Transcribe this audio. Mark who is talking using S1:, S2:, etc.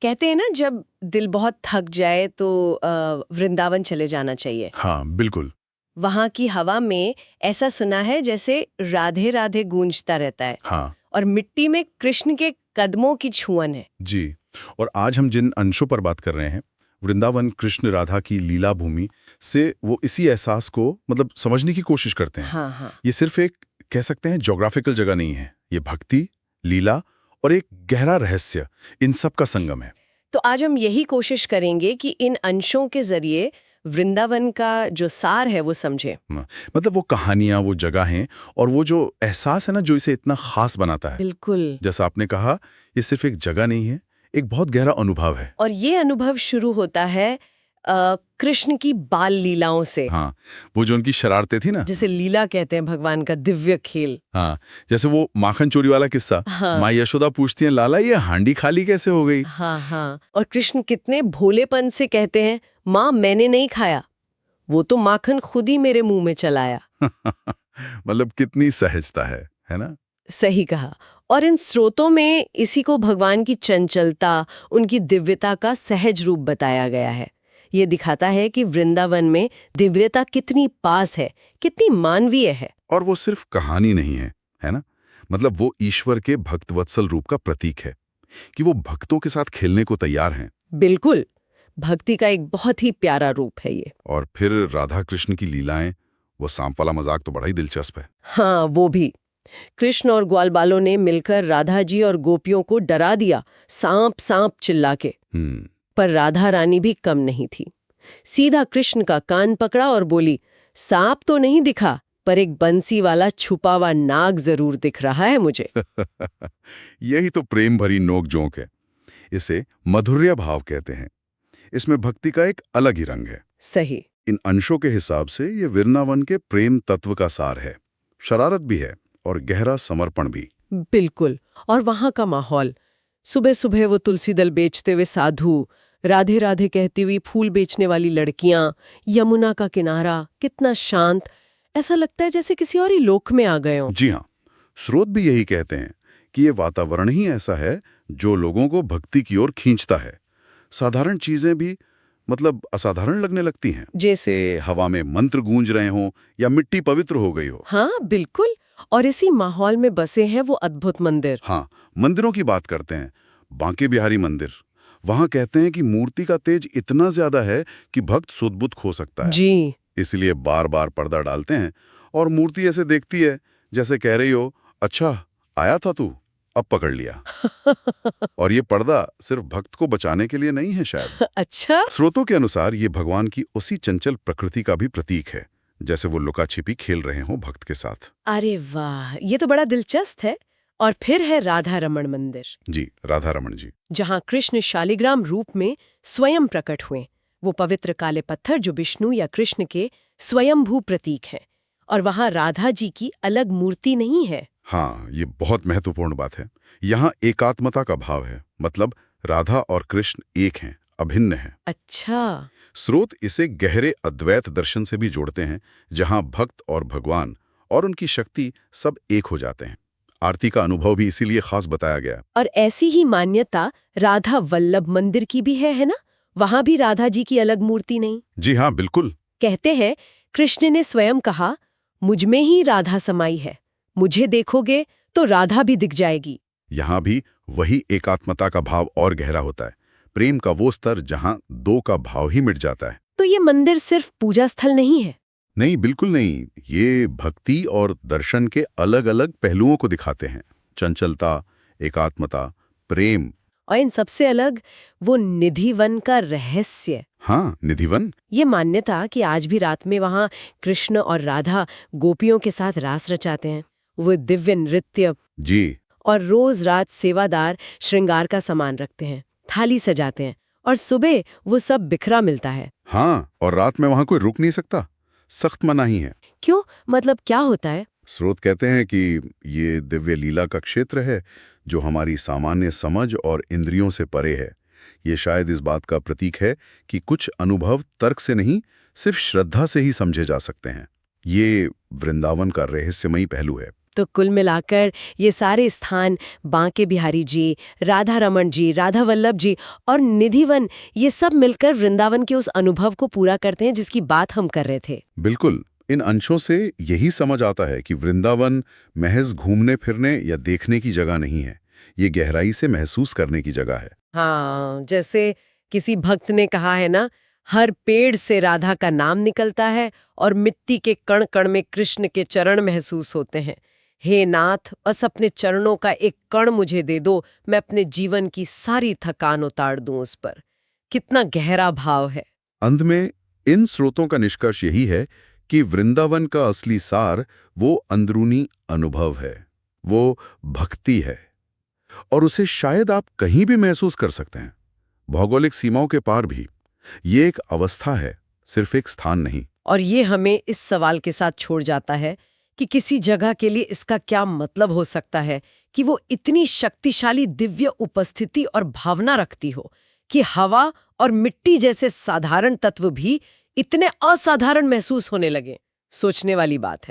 S1: कहते हैं ना, जब दिल बहुत थक जाए तो वृंदावन चले जाना चाहिए।
S2: हाँ बिल्कुल।
S1: वहाँ की हवा में ऐसा सुना है जैसे राधे राधे गूंजता रहता है।
S2: हाँ
S1: और मिट्टी में कृष्ण के कदमों की छुअन है।
S2: जी। और आज हम जिन अंशों पर बात कर रहे हैं, वृंदावन कृष्ण राधा की लीला भूमि से वो इसी एहसास को मतलब समझने की कोशिश करते हैं।
S1: हाँ हाँ।
S2: ये सिर्फ एक कह सकते हैं ज्योग्राफिकल जगह नहीं है, ये भक्ति, लीला और एक गहरा रहस्य, इन सब का संगम है।
S1: तो आज हम यही कोशिश करेंगे कि इन अंशों के जरिए वृंदावन का जो सार है वो समझे।
S2: मतलब वो कहानियां, वो जगहें और वो जो एहसास है ना, जो इसे इतना खास बनाता है।
S1: बिल्कुल।
S2: जैसा आपने कहा, ये सिर्फ एक जगह नहीं है, एक बहुत गहरा अनुभव है।
S1: और ये अनुभव शुरू होता है कृष्ण की बाल लीलाओं से।
S2: हाँ, वो जो उनकी शरारतें थी ना,
S1: जिसे लीला कहते हैं, भगवान का दिव्य खेल।
S2: हाँ, जैसे वो माखन चोरी वाला किस्सा।
S1: हाँ।
S2: माँ यशोदा पूछती हैं, लाला ये हांडी खाली कैसे हो गई?
S1: हाँ हाँ। और कृष्ण कितने भोलेपन से कहते हैं, माँ मैंने नहीं खाया, वो तो माखन खुद ही मेरे मुंह में चलाया।
S2: मतलब कितनी सहजता है ना?
S1: सही कहा। और इन स्रोतों में इसी को भगवान की चंचलता, उनकी दिव्यता का सहज रूप बताया गया है। ये दिखाता है कि वृंदावन में दिव्यता कितनी पास है, कितनी मानवीय है।
S2: और वो सिर्फ कहानी नहीं है ना? मतलब वो ईश्वर के भक्तवत्सल रूप का प्रतीक है कि वो भक्तों के साथ खेलने को तैयार हैं।
S1: बिल्कुल, भक्ति का एक बहुत ही प्यारा रूप है ये।
S2: और फिर राधा कृष्ण की लीलाएं, वो सांप वाला मजाक तो बड़ा ही दिलचस्प है।
S1: हाँ, वो भी। कृष्ण और ग्वालबालों ने मिलकर राधा जी और गोपियों को डरा दिया, सांप सांप चिल्ला के। पर राधा रानी भी कम नहीं थी। सीधा कृष्ण का कान पकड़ा और बोली, सांप तो नहीं दिखा, पर एक बंसी वाला छुपा हुआ नाग जरूर दिख रहा है मुझे।
S2: यही तो प्रेम भरी नोक-झोंक है। इसे माधुर्य भाव कहते हैं। इसमें भक्ति का एक अलग ही रंग है।
S1: सही।
S2: इन अंशों के हिसाब से ये वृंदावन के प्रेम तत्व का सार है। शरारत भी है और गहरा समर्पण भी।
S1: बिल्कुल। और वहां का माहौल, सुबह सुबह वो तुलसी दल बेचते हुए साधु, राधे राधे कहती हुई फूल बेचने वाली लड़कियां, यमुना का किनारा, कितना शांत। ऐसा लगता है जैसे किसी और ही लोक में आ गए हों।
S2: जी हाँ, स्रोत भी यही कहते हैं कि ये वातावरण ही ऐसा है जो लोगों को भक्ति की ओर खींचता है। साधारण चीजें भी मतलब असाधारण लगने लगती हैं।
S1: जैसे
S2: हवा में मंत्र गूंज रहे हों या मिट्टी पवित्र हो गई हो।
S1: हाँ बिल्कुल। और इसी माहौल में बसे हैं वो अद्भुत मंदिर।
S2: हाँ, मंदिरों की बात करते हैं। बांके बिहारी मंदिर, वहां कहते हैं कि मूर्ति का तेज इतना ज्यादा है कि भक्त सुध-बुध खो सकता है।
S1: जी।
S2: इसलिए बार बार पर्दा डालते हैं और मूर्ति ऐसे देखती है जैसे कह रही हो, अच्छा आया था तू, अब पकड़ लिया। और ये पर्दा सिर्फ भक्त को बचाने के लिए नहीं है शायद।
S1: अच्छा।
S2: स्रोतों के अनुसार ये भगवान की उसी चंचल प्रकृति का भी प्रतीक है, जैसे वो लुका छिपी खेल रहे हों भक्त के साथ।
S1: अरे वाह, ये तो बड़ा दिलचस्प है। और फिर है राधा रमण मंदिर।
S2: जी, राधा रमण जी।
S1: जहाँ कृष्ण शालिग्राम रूप में स्वयं प्रकट हुए। वो पवित्र काले पत्थर जो विष्णु या कृष्ण के स्वयंभू प्रतीक हैं। और वहाँ राधा जी की अलग मूर्ति नहीं है।
S2: हाँ, ये बहुत महत्वपूर्ण बात है। यहाँ एकात्मता का भाव है, मतलब राधा और कृष्ण एक हैं, अभिन्न हैं।
S1: अच्छा।
S2: स्रोत इसे गहरे अद्वैत दर्शन से भी जोड़ते हैं, जहाँ भक्त और भगवान और उनकी शक्ति सब एक हो जाते हैं। आरती का अनुभव भी इसीलिए खास बताया गया।
S1: और ऐसी ही मान्यता राधा वल्लभ मंदिर की भी है ना? वहाँ भी राधा जी की अलग मूर्ति नहीं।
S2: जी हाँ, बिल्कुल।
S1: कहते हैं कृष्ण ने स्वयं कहा, मुझ में ही राधा समाई है, मुझे देखोगे तो राधा भी दिख जाएगी।
S2: यहाँ भी वही एकात्मता का भाव और गहरा होता है, प्रेम का वो स्तर जहाँ दो का भाव ही मिट जाता है।
S1: तो ये मंदिर सिर्फ पूजा स्थल नहीं है।
S2: नहीं, बिल्कुल नहीं। ये भक्ति और दर्शन के अलग अलग पहलुओं को दिखाते हैं। चंचलता, एकात्मता, प्रेम।
S1: और इन सबसे अलग वो निधिवन का रहस्य।
S2: हाँ, निधिवन।
S1: ये मान्यता कि आज भी रात में वहाँ कृष्ण और राधा गोपियों के साथ रास रचाते हैं। वो दिव्य नृत्य।
S2: जी।
S1: और रोज रात सेवादार श्रृंगार का सामान रखते हैं, थाली सजाते हैं, और सुबह वो सब बिखरा मिलता है।
S2: हाँ, और रात में वहाँ कोई रुक नहीं सकता, सख्त मनाही है।
S1: क्यों? मतलब क्या होता है?
S2: स्रोत कहते हैं कि ये दिव्य लीला का क्षेत्र है जो हमारी सामान्य समझ और इंद्रियों से परे है। ये शायद इस बात का प्रतीक है कि कुछ अनुभव तर्क से नहीं, सिर्फ श्रद्धा से ही समझे जा सकते हैं। ये वृंदावन का रहस्यमयी पहलू है।
S1: तो कुल मिलाकर ये सारे स्थान बांके बिहारी जी, राधा रमन जी, राधा वल्लभ जी और निधिवन, ये सब मिलकर वृंदावन के उस अनुभव को पूरा करते हैं जिसकी बात हम कर रहे थे।
S2: बिल्कुल, इन अंशों से यही समझ आता है कि वृंदावन महज घूमने फिरने या देखने की जगह नहीं है, ये गहराई से महसूस करने की जगह है।
S1: हाँ, जैसे किसी भक्त ने कहा है ना, हर पेड़ से राधा का नाम निकलता है और मिट्टी के कण कण में कृष्ण के चरण महसूस होते हैं। हे नाथ, बस अपने चरणों का एक कण मुझे दे दो, मैं अपने जीवन की सारी थकान उतार दूं उस पर। कितना गहरा भाव है।
S2: अंत में इन स्रोतों का निष्कर्ष यही है कि वृंदावन का असली सार वो अंदरूनी अनुभव है, वो भक्ति है, और उसे शायद आप कहीं भी महसूस कर सकते हैं, भौगोलिक सीमाओं के पार भी। ये एक अवस्था है, सिर्फ एक स्थान नहीं।
S1: और ये हमें इस सवाल के साथ छोड़ जाता है कि किसी जगह के लिए इसका क्या मतलब हो सकता है कि वो इतनी शक्तिशाली दिव्य उपस्थिति और भावना रखती हो कि हवा और मिट्टी जैसे साधारण तत्व भी इतने असाधारण महसूस होने लगे। सोचने वाली बात है।